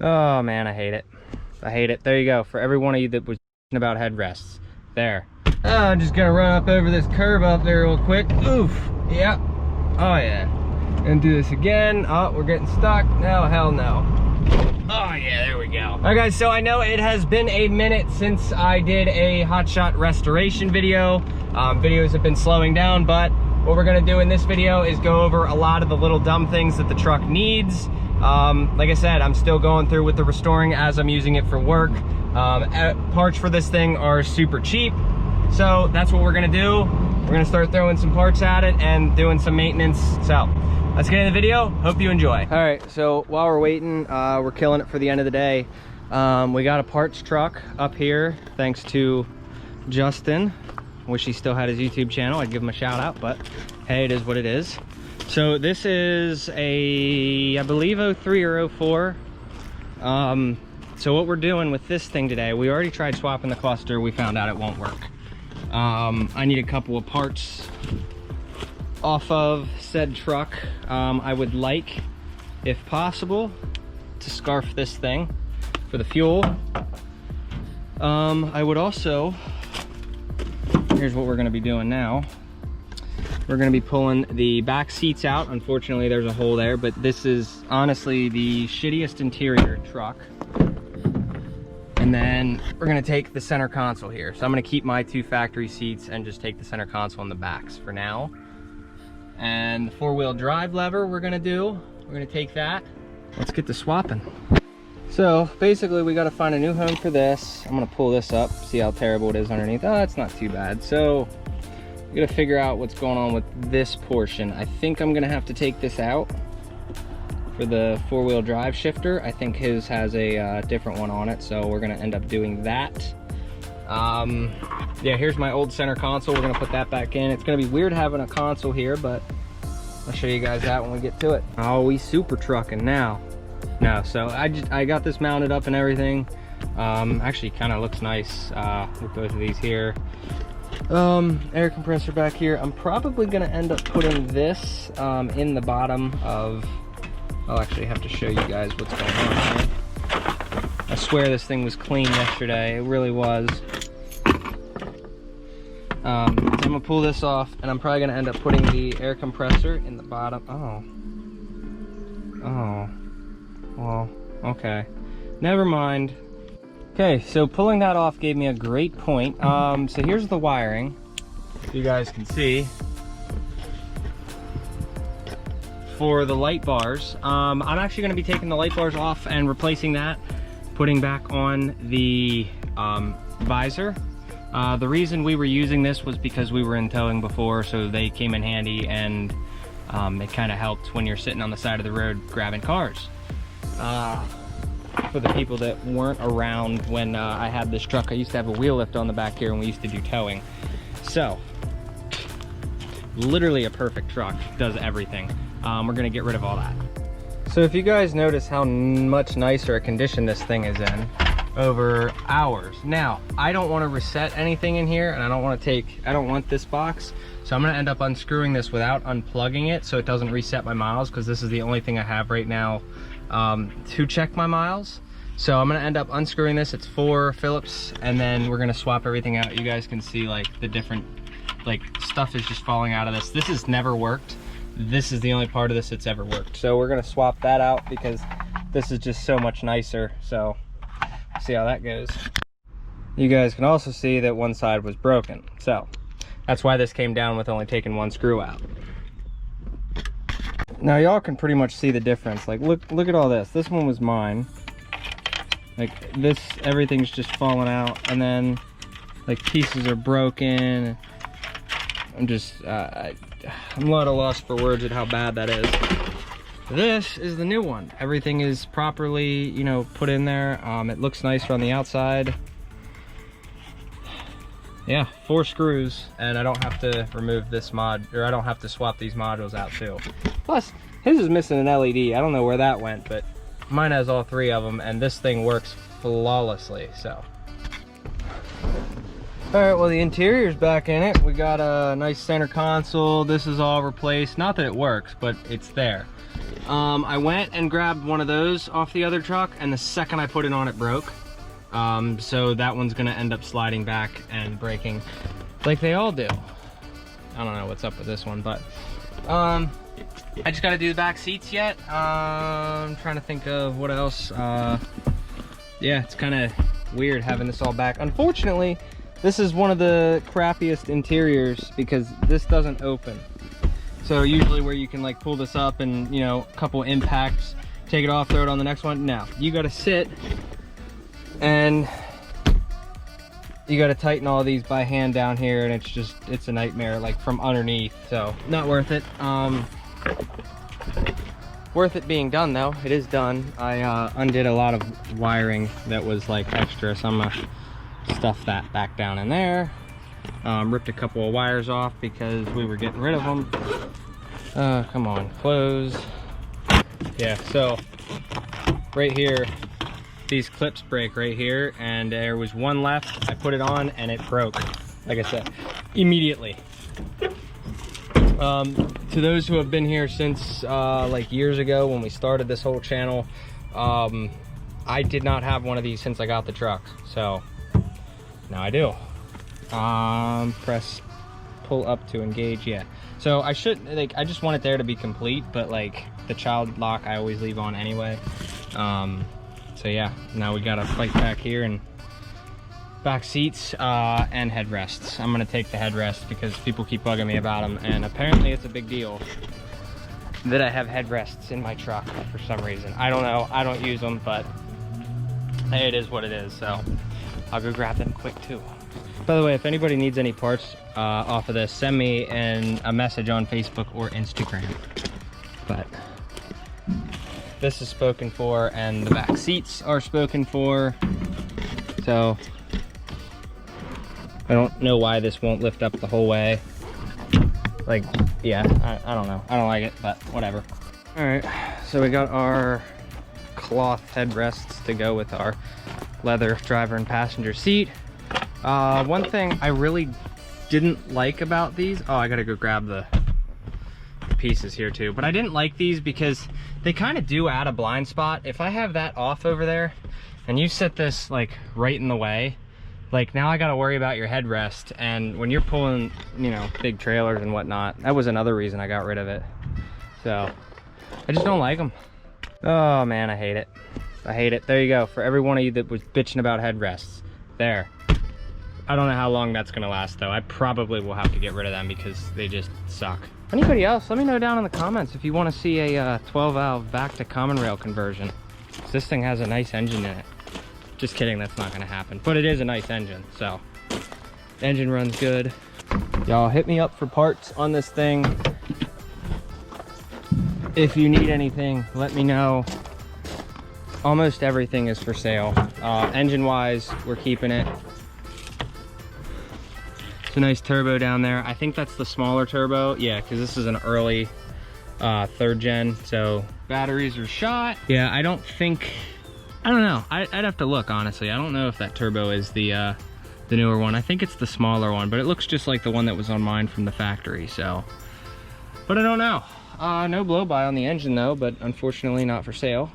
Oh man, I hate it. I hate it. There you go. For every one of you that was about headrests. There. I'm just gonna run up over this curb up there real quick. Oof. Yeah. Oh yeah. And do this again. Oh, we're getting stuck. No, hell no. Oh yeah, there we go. All right guys, so I know it has been a minute since I did a Hotshot restoration video. Videos have been slowing down, but what we're gonna do in this video is go over a lot of the little dumb things that the truck needs. Like I said, I'm still going through with the restoring as I'm using it for work. Parts for this thing are super cheap. So that's what we're gonna do. We're gonna start throwing some parts at it and doing some maintenance. So let's get in the video. Hope you enjoy. All right, so while we're waiting, we're killing it for the end of the day. We got a parts truck up here, thanks to Justin. Wish he still had his YouTube channel. I'd give him a shout out, but hey, it is what it is. So this is a, I believe 03 or 04. So what we're doing with this thing today, we already tried swapping the cluster. We found out it won't work. I need a couple of parts off of said truck. I would like, if possible, to scarf this thing for the fuel. I would also, here's what we're gonna be doing now. We're gonna be pulling the back seats out. Unfortunately, there's a hole there, but this is honestly the shittiest interior truck. And then we're gonna take the center console here. So I'm gonna keep my 2 factory seats and just take the center console in the backs for now. And the 4-wheel drive lever we're gonna take that. Let's get to swapping. So basically we gotta find a new home for this. I'm gonna pull this up, see how terrible it is underneath. Oh, it's not too bad. So we gotta figure out what's going on with this portion. I think I'm gonna have to take this out for the 4-wheel drive shifter. I think his has a different one on it, so we're gonna end up doing that. Yeah, here's my old center console. We're gonna put that back in. It's gonna be weird having a console here, but I'll show you guys that when we get to it. Oh, we super trucking now. No, so I got this mounted up and everything. Actually kind of looks nice with both of these here. Air compressor back here. I'm probably gonna end up putting this in the bottom of, I'll actually have to show you guys what's going on here. I swear this thing was clean yesterday. It really was. So I'm gonna pull this off, and I'm probably gonna end up putting the air compressor in the bottom. Oh, well, okay, never mind. Okay, so pulling that off gave me a great point. So here's the wiring, you guys can see, for the light bars. I'm actually gonna be taking the light bars off and replacing that, putting back on the visor. The reason we were using this was because we were in towing before, so they came in handy, and it kind of helped when you're sitting on the side of the road grabbing cars. For the people that weren't around when I had this truck, I used to have a wheel lift on the back here and we used to do towing. So, literally a perfect truck, does everything. We're gonna get rid of all that. So if you guys notice how much nicer a condition this thing is in over hours. Now, I don't want to reset anything in here, and I don't want this box. So I'm gonna end up unscrewing this without unplugging it so it doesn't reset my miles, because this is the only thing I have right now to check my miles. So I'm gonna end up unscrewing this. It's 4 Phillips, and then we're gonna swap everything out. You guys can see like the different, like, stuff is just falling out of this. This has never worked. This is the only part of this that's ever worked. So we're gonna swap that out because this is just so much nicer. So see how that goes. You guys can also see that one side was broken. So that's why this came down with only taking 1 screw out. Now y'all can pretty much see the difference. Like look at all this. This one was mine. Like this, everything's just falling out, and then like pieces are broken. I'm just I'm at a loss for words at how bad that is. This is the new one. Everything is properly, you know, put in there. It looks nicer on the outside. Yeah, 4 screws, and I don't have to remove this mod, or I don't have to swap these modules out too. Plus, his is missing an LED. I don't know where that went, but mine has all 3 of them, and this thing works flawlessly, so. All right, well, the interior's back in it. We got a nice center console. This is all replaced. Not that it works, but it's there. I went and grabbed one of those off the other truck, and the second I put it on, it broke. So that one's gonna end up sliding back and breaking like they all do. I don't know what's up with this one, but I just gotta do the back seats yet. I'm trying to think of what else. Yeah, it's kind of weird having this all back. Unfortunately, this is one of the crappiest interiors because this doesn't open. So usually where you can like pull this up and, you know, a couple impacts, take it off, throw it on the next one. No, you gotta sit and you gotta tighten all these by hand down here, and it's a nightmare, like from underneath. So not worth it. Worth it being done though. It is done. I undid a lot of wiring that was like extra, so I'm gonna stuff that back down in there. Ripped a couple of wires off because we were getting rid of them. Come on, close. Yeah, so right here, these clips break right here, and there was one left. I put it on and it broke, like I said, immediately. To those who have been here since like years ago when we started this whole channel, I did not have one of these since I got the truck, so now I do. Press pull up to engage. Yeah, so I should, like, I just want it there to be complete, but like the child lock I always leave on anyway. So yeah, now we gotta fight back here and back seats and headrests. I'm gonna take the headrest because people keep bugging me about them, and apparently it's a big deal that I have headrests in my truck for some reason. I don't know, I don't use them, but hey, it is what it is. So I'll go grab them quick too. By the way, if anybody needs any parts off of this, send me a message on Facebook or Instagram. But this is spoken for, and the back seats are spoken for. So I don't know why this won't lift up the whole way. Like, yeah, I don't know. I don't like it, but whatever. All right, so we got our cloth headrests to go with our leather driver and passenger seat. One thing I really didn't like about these, oh, I gotta go grab the pieces here too, but I didn't like these because they kind of do add a blind spot. If I have that off over there and you set this like right in the way, like now I gotta worry about your headrest, and when you're pulling, you know, big trailers and whatnot, that was another reason I got rid of it. So I just don't like them. Oh man, I hate it. I hate it. There you go. For every one of you that was bitching about headrests, there. I don't know how long that's gonna last though. I probably will have to get rid of them because they just suck. Anybody else, let me know down in the comments if you want to see a 12 valve back to common rail conversion. This thing has a nice engine in it. Just kidding, that's not gonna happen, but it is a nice engine, so the engine runs good. Y'all hit me up for parts on this thing. If you need anything, let me know. Almost everything is for sale. Engine wise, we're keeping it. It's a nice turbo down there. I think that's the smaller turbo. Yeah, because this is an early 3rd gen, so batteries are shot. Yeah, I don't know. I'd have to look, honestly. I don't know if that turbo is the newer one. I think it's the smaller one, but it looks just like the one that was on mine from the factory, so. But I don't know. No blow-by on the engine though, but unfortunately not for sale.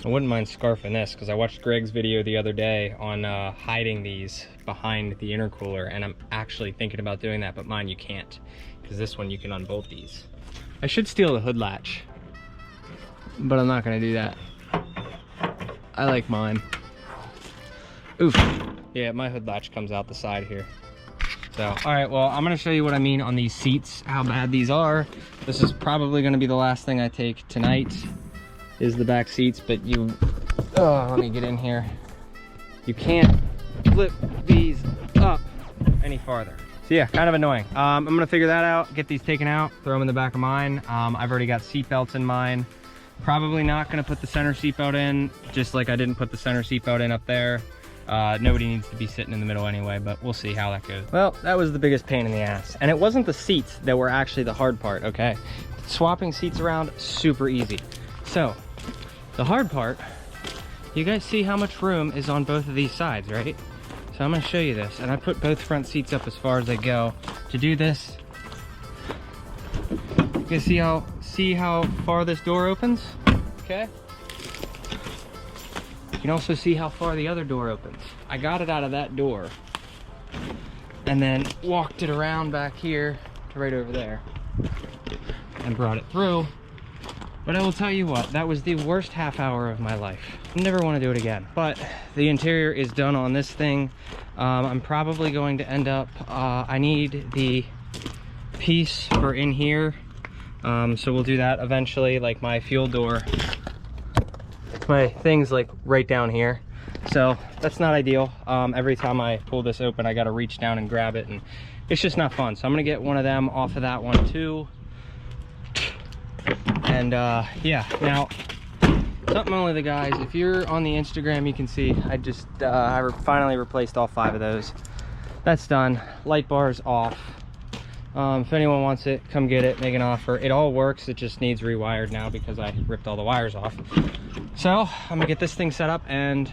I wouldn't mind scarfing this because I watched Greg's video the other day on hiding these behind the intercooler, and I'm actually thinking about doing that, but mine you can't, because this one you can unbolt these. I should steal the hood latch, but I'm not gonna do that. I like mine. Oof. Yeah, my hood latch comes out the side here. So, all right, well, I'm gonna show you what I mean on these seats, how bad these are. This is probably gonna be the last thing I take tonight, is the back seats, but let me get in here. You can't flip these up any farther. So yeah, kind of annoying. I'm gonna figure that out, get these taken out, throw them in the back of mine. I've already got seat belts in mine. Probably not gonna put the center seat belt in, just like I didn't put the center seat belt in up there. Nobody needs to be sitting in the middle anyway, but we'll see how that goes. Well, that was the biggest pain in the ass. And it wasn't the seats that were actually the hard part, okay? Swapping seats around, super easy. So, the hard part, you guys see how much room is on both of these sides, right? So I'm gonna show you this, and I put both front seats up as far as they go. To do this, You can see how far this door opens? Okay. You can also see how far the other door opens. I got it out of that door and then walked it around back here to right over there and brought it through. But I will tell you what, that was the worst half hour of my life. Never want to do it again. But the interior is done on this thing. I'm probably going to end up, I need the piece for in here. So we'll do that eventually, like my fuel door. My thing's like right down here. So that's not ideal. Every time I pull this open, I got to reach down and grab it, and it's just not fun. So I'm gonna get one of them off of that one too. And yeah, now something only the guys, if you're on the Instagram, you can see I just I finally replaced all 5 of those. That's done. Light bar's off. If anyone wants it, come get it, make an offer. It all works, it just needs rewired now because I ripped all the wires off. So I'm gonna get this thing set up, and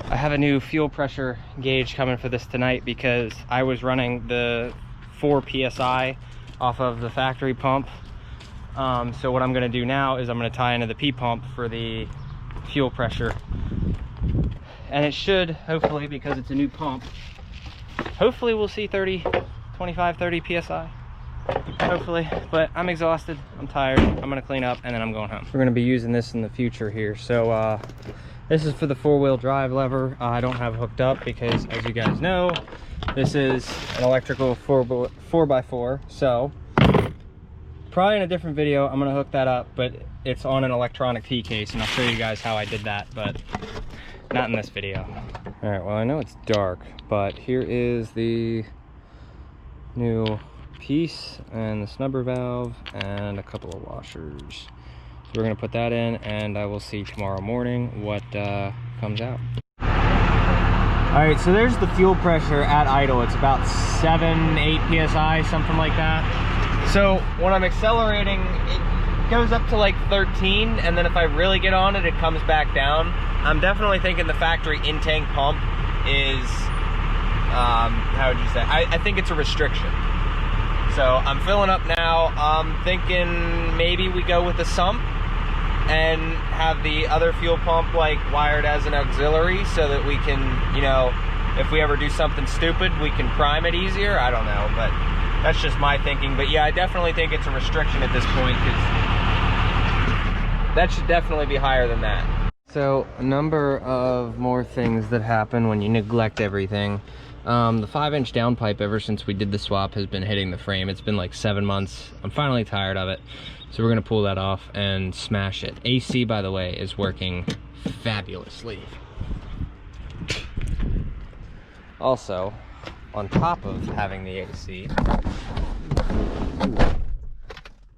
I have a new fuel pressure gauge coming for this tonight because I was running the 4 PSI off of the factory pump. So what I'm gonna do now is I'm gonna tie into the P pump for the fuel pressure. And it should, hopefully, because it's a new pump, hopefully we'll see 25, 30 PSI. Hopefully, but I'm exhausted, I'm tired, I'm gonna clean up, and then I'm going home. We're gonna be using this in the future here. So this is for the 4-wheel drive lever. I don't have it hooked up because, as you guys know, this is an electrical 4x4. So probably in a different video I'm gonna hook that up, but it's on an electronic T case, and I'll show you guys how I did that, but not in this video. All right, well, I know it's dark, but here is the new piece and the snubber valve and a couple of washers. So we're gonna put that in, and I will see tomorrow morning what comes out. All right, so there's the fuel pressure at idle. It's about 7, 8 PSI, something like that. So when I'm accelerating, it goes up to like 13, and then if I really get on it, it comes back down. I'm definitely thinking the factory in-tank pump is, how would you say? I think it's a restriction. So I'm filling up now. I'm thinking maybe we go with the sump and have the other fuel pump like wired as an auxiliary so that we can, you know, if we ever do something stupid, we can prime it easier. I don't know, but that's just my thinking. But yeah, I definitely think it's a restriction at this point, because that should definitely be higher than that. So a number of more things that happen when you neglect everything. The 5-inch downpipe, ever since we did the swap, has been hitting the frame. It's been like 7 months. I'm finally tired of it. So we're gonna pull that off and smash it. AC, by the way, is working fabulously. Also, on top of having the AC,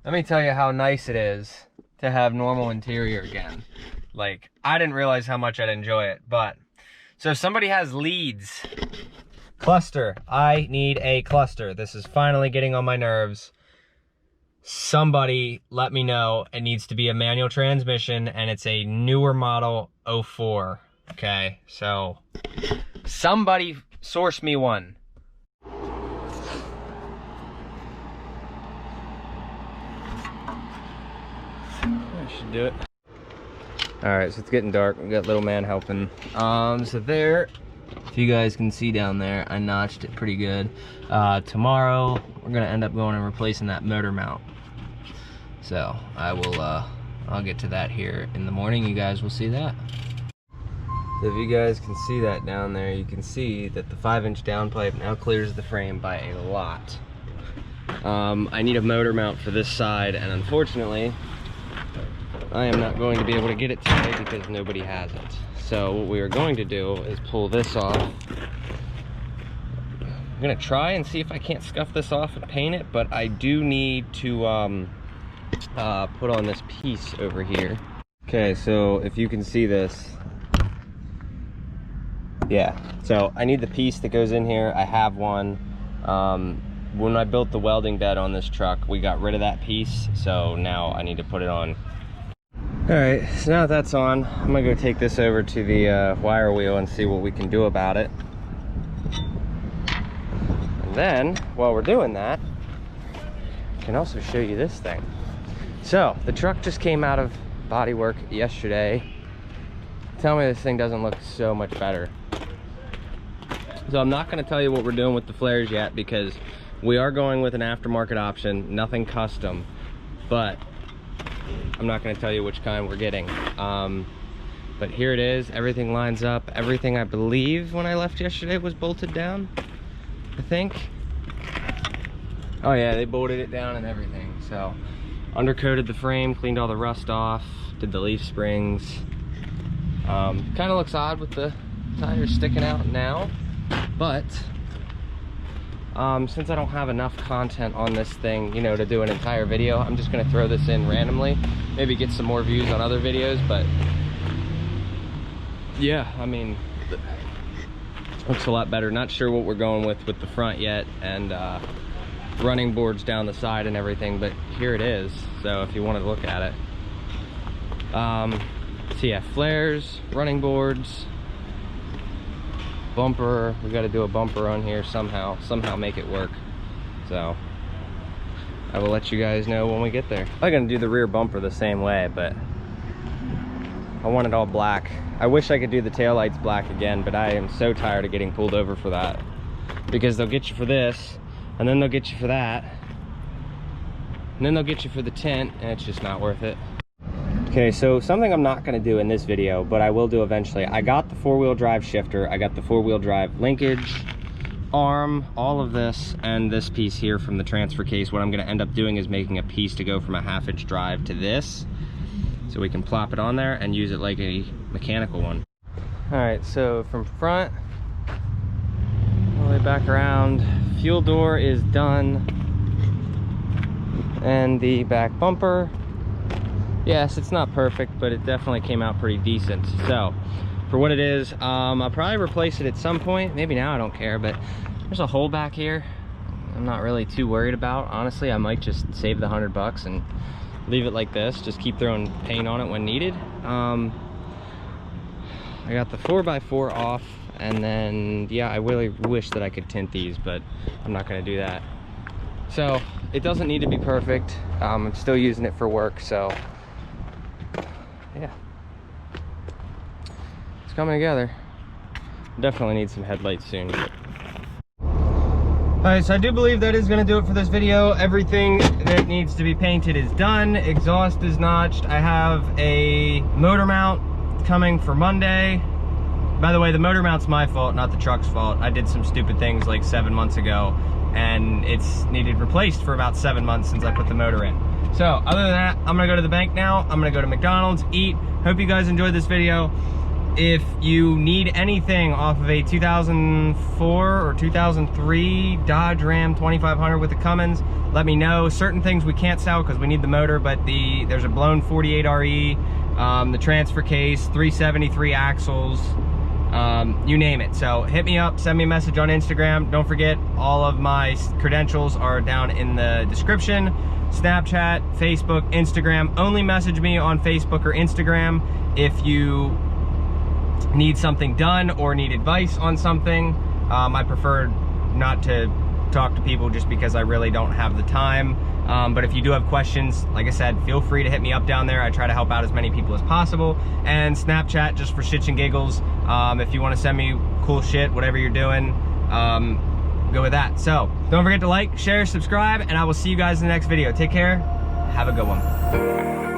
let me tell you how nice it is to have normal interior again. Like, I didn't realize how much I'd enjoy it, but so if somebody has leads, cluster, I need a cluster. This is finally getting on my nerves. Somebody let me know. It needs to be a manual transmission, and it's a newer model 04. Okay, so somebody source me one. I should do it. All right, so it's getting dark. We got little man helping. So there, if you guys can see down there, I notched it pretty good. Tomorrow we're gonna end up going and replacing that motor mount. So I will, I'll get to that here in the morning. You guys will see that. So if you guys can see that down there, you can see that the 5-inch downpipe now clears the frame by a lot. I need a motor mount for this side, and unfortunately, I am not going to be able to get it today because nobody has it. So what we are going to do is pull this off. I'm gonna try and see if I can't scuff this off and paint it, but I do need to put on this piece over here. Okay, so if you can see this, yeah, so I need the piece that goes in here. I have one. When I built the welding bed on this truck, we got rid of that piece, so now I need to put it on. All right, so now that that's on, I'm gonna go take this over to the wire wheel and see what we can do about it. And then, while we're doing that, can also show you this thing. So the truck just came out of body work yesterday. Tell me this thing doesn't look so much better. So I'm not going to tell you what we're doing with the flares yet, because we are going with an aftermarket option, nothing custom, but I'm not going to tell you which kind we're getting. But here it is, everything lines up. Everything, I believe, when I left yesterday was bolted down, I think. Oh yeah, they bolted it down and everything. So undercoated the frame, cleaned all the rust off, did the leaf springs. Kind of looks odd with the tires sticking out now, but since I don't have enough content on this thing, you know, to do an entire video, I'm just gonna throw this in randomly, maybe get some more views on other videos. But yeah, I mean, looks a lot better. Not sure what we're going with the front yet, and running boards down the side and everything, but here it is. So if you wanted to look at it, so yeah, flares, running boards, bumper. We got to do a bumper on here somehow make it work. So I will let you guys know when we get there. I'm gonna do the rear bumper the same way, but I want it all black. I wish I could do the taillights black again, but I am so tired of getting pulled over for that, because they'll get you for this, and then they'll get you for that, and then they'll get you for the tint, and it's just not worth it. Okay, so something I'm not going to do in this video, but I will do eventually. I got the four-wheel drive shifter, I got the four-wheel drive linkage, arm, all of this, and this piece here from the transfer case. What I'm going to end up doing is making a piece to go from a half-inch drive to this, so we can plop it on there and use it like a mechanical one. All right, so from front all the way back around, fuel door is done, and the back bumper, yes, it's not perfect, but it definitely came out pretty decent. So for what it is, I'll probably replace it at some point. Maybe now, I don't care, but there's a hole back here I'm not really too worried about. Honestly, I might just save the $100 and leave it like this, just keep throwing paint on it when needed. I got the 4x4 off, and then yeah, I really wish that I could tint these, but I'm not going to do that. So it doesn't need to be perfect. I'm still using it for work, so yeah, it's coming together. Definitely need some headlights soon. Alright, so I do believe that is going to do it for this video. Everything that needs to be painted is done. Exhaust is notched. I have a motor mount coming for Monday. By the way, the motor mount's my fault, not the truck's fault. I did some stupid things like 7 months ago, and it's needed replaced for about 7 months since I put the motor in. So other than that, I'm gonna go to the bank now. I'm gonna go to McDonald's, eat. Hope you guys enjoyed this video. If you need anything off of a 2004 or 2003 Dodge Ram 2500 with the Cummins, let me know. Certain things we can't sell because we need the motor, but there's a blown 48 RE, the transfer case, 373 axles, you name it. So hit me up, send me a message on Instagram. Don't forget, all of my credentials are down in the description. Snapchat, Facebook, Instagram. Only message me on Facebook or Instagram if you need something done or need advice on something. I prefer not to talk to people just because I really don't have the time. But if you do have questions, like I said, feel free to hit me up down there. I try to help out as many people as possible. And Snapchat, just for shits and giggles. If you want to send me cool shit, whatever you're doing, go with that. So don't forget to like, share, subscribe, and I will see you guys in the next video. Take care. Have a good one.